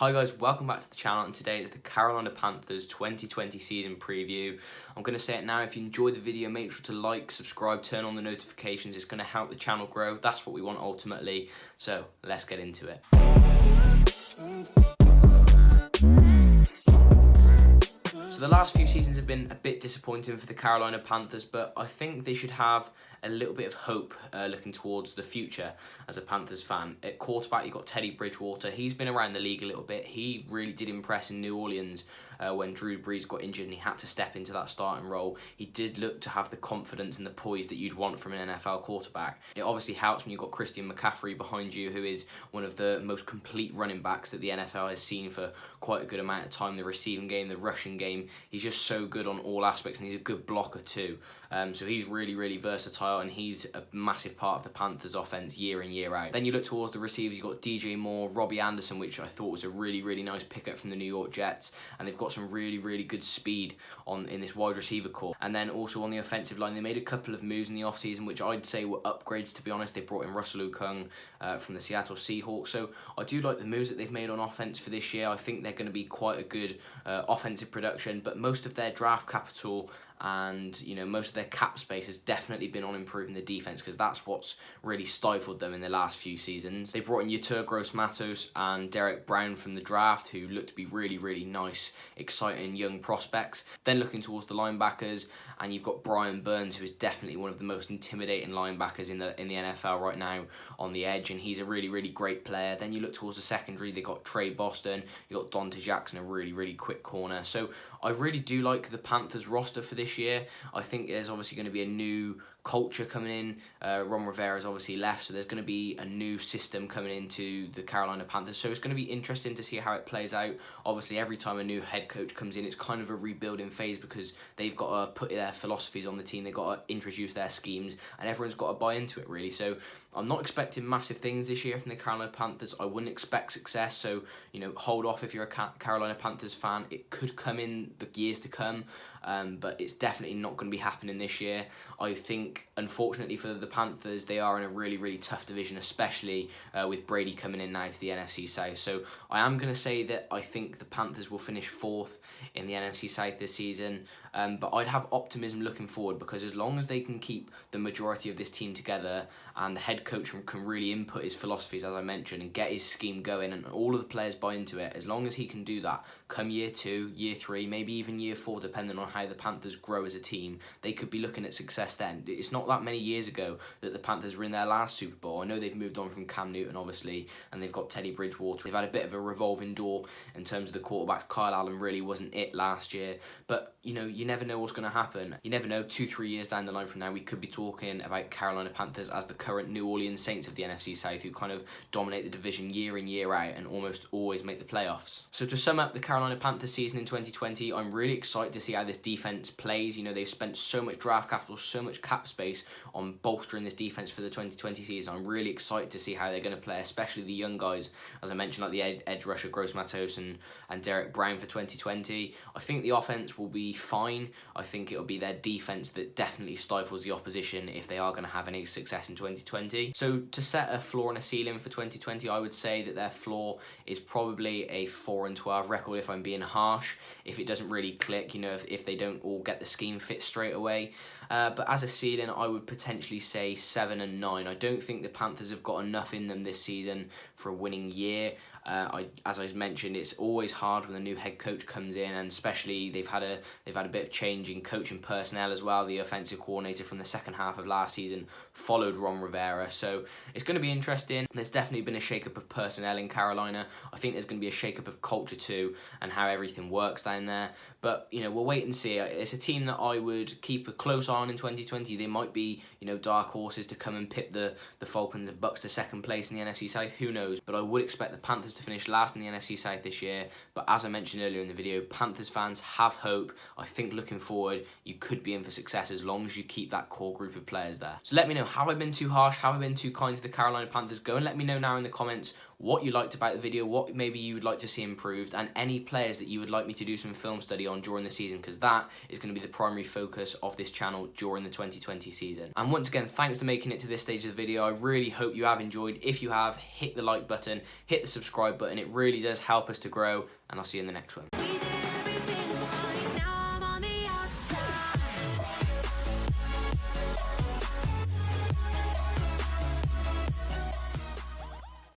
Hi guys, welcome back to the channel, and today is the Carolina Panthers 2020 season preview. I'm going to say it now, if you enjoyed the video, make sure to like, subscribe, turn on the notifications. It's going to help the channel grow. That's what we want ultimately. So let's get into it. So the last few seasons have been a bit disappointing for the Carolina Panthers, but I think they should have a little bit of hope looking towards the future as a Panthers fan. At quarterback, you've got Teddy Bridgewater. He's been around the league a little bit. He really did impress in New Orleans when Brees got injured and he had to step into that starting role. He did look to have the confidence and the poise that you'd want from an NFL quarterback. It obviously helps when you've got Christian McCaffrey behind you, who is one of the most complete running backs that the NFL has seen for quite a good amount of time. The receiving game, the rushing game, he's just so good on all aspects, and he's a good blocker too. So he's really versatile, and he's a massive part of the Panthers offense year in, year out. Then you look towards the receivers, you've got DJ Moore, Robbie Anderson, which I thought was a really nice pickup from the New York Jets, and they've got some really good speed in this wide receiver core. And then also on the offensive line, they made a couple of moves in the offseason, which I'd say were upgrades, to be honest. They brought in Russell Okung from the Seattle Seahawks. So I do like the moves that they've made on offense for this year. I think they're going to be quite a good offensive production, but most of their draft capital and most of their cap space has definitely been on improving the defense, because that's what's really stifled them in the last few seasons. They brought in Yetur Gross-Matos and Derek Brown from the draft, who look to be really nice, exciting young prospects. Then looking towards the linebackers, and you've got Brian Burns, who is definitely one of the most intimidating linebackers in the NFL right now on the edge, and he's a really great player. Then you look towards the secondary, they got Trey Boston, you got Dante Jackson, a really quick corner. So I really do like the Panthers roster for this year. I think there's obviously going to be a new culture coming in. Ron Rivera's obviously left, so there's going to be a new system coming into the Carolina Panthers. So it's going to be interesting to see how it plays out. Obviously, every time a new head coach comes in, it's kind of a rebuilding phase, because they've got to put their philosophies on the team. They've got to introduce their schemes, and everyone's got to buy into it, really. So I'm not expecting massive things this year from the Carolina Panthers. I wouldn't expect success, so hold off if you're a Carolina Panthers fan. It could come in the years to come, but it's definitely not going to be happening this year. I think, unfortunately for the Panthers, they are in a really tough division, especially with Brady coming in now to the NFC South. So I am going to say that I think the Panthers will finish 4th in the NFC South this season, but I'd have optimism looking forward, because as long as they can keep the majority of this team together, and the head coach can really input his philosophies, as I mentioned, and get his scheme going, and all of the players buy into it, as long as he can do that, come year 2, year 3, maybe even year 4, depending on how the Panthers grow as a team, they could be looking at success then. It's not that many years ago that the Panthers were in their last Super Bowl. I know they've moved on from Cam Newton, obviously, and they've got Teddy Bridgewater. They've had a bit of a revolving door in terms of the quarterbacks. Kyle Allen really wasn't it last year, but you never know what's going to happen. You never know, 2-3 years down the line from now, we could be talking about Carolina Panthers as the current New Orleans Saints of the NFC South, who kind of dominate the division year in, year out, and almost always make the playoffs. So to sum up the Carolina Panthers season in 2020, I'm really excited to see how this defense plays. They've spent so much draft capital, so much cap space on bolstering this defense for the 2020 season. I'm really excited to see how they're going to play, especially the young guys, as I mentioned, like the edge rusher Gross-Matos and Derek Brown for 2020. I think the offense will be fine. I think it'll be their defense that definitely stifles the opposition if they are going to have any success in 2020. So to set a floor and a ceiling for 2020, I would say that their floor is probably a 4-12 record, if I'm being harsh, if it doesn't really click, if they don't all get the scheme fit straight away. But as a ceiling, I would potentially say 7-9. I don't think the Panthers have got enough in them this season for a winning year. As I mentioned, it's always hard when a new head coach comes in, and especially they've had a bit of change in coaching personnel as well. The offensive coordinator from the second half of last season followed Ron Rivera, so it's going to be interesting. There's definitely been a shake-up of personnel in Carolina. I think there's going to be a shake-up of culture too, and how everything works down there. But we'll wait and see. It's a team that I would keep a close eye on in 2020. They might be dark horses to come and pip the Falcons and Bucks to second place in the NFC South. Who knows? But I would expect the Panthers to finish last in the NFC South this year. But as I mentioned earlier in the video, Panthers fans have hope. I think looking forward, you could be in for success as long as you keep that core group of players there. So let me know, have I been too harsh? Have I been too kind to the Carolina Panthers? Go and let me know now in the comments what you liked about the video, what maybe you would like to see improved, and any players that you would like me to do some film study on during the season, because that is going to be the primary focus of this channel during the 2020 season. And once again, thanks for making it to this stage of the video. I really hope you have enjoyed. If you have, hit the like button, hit the subscribe button. It really does help us to grow, and I'll see you in the next one.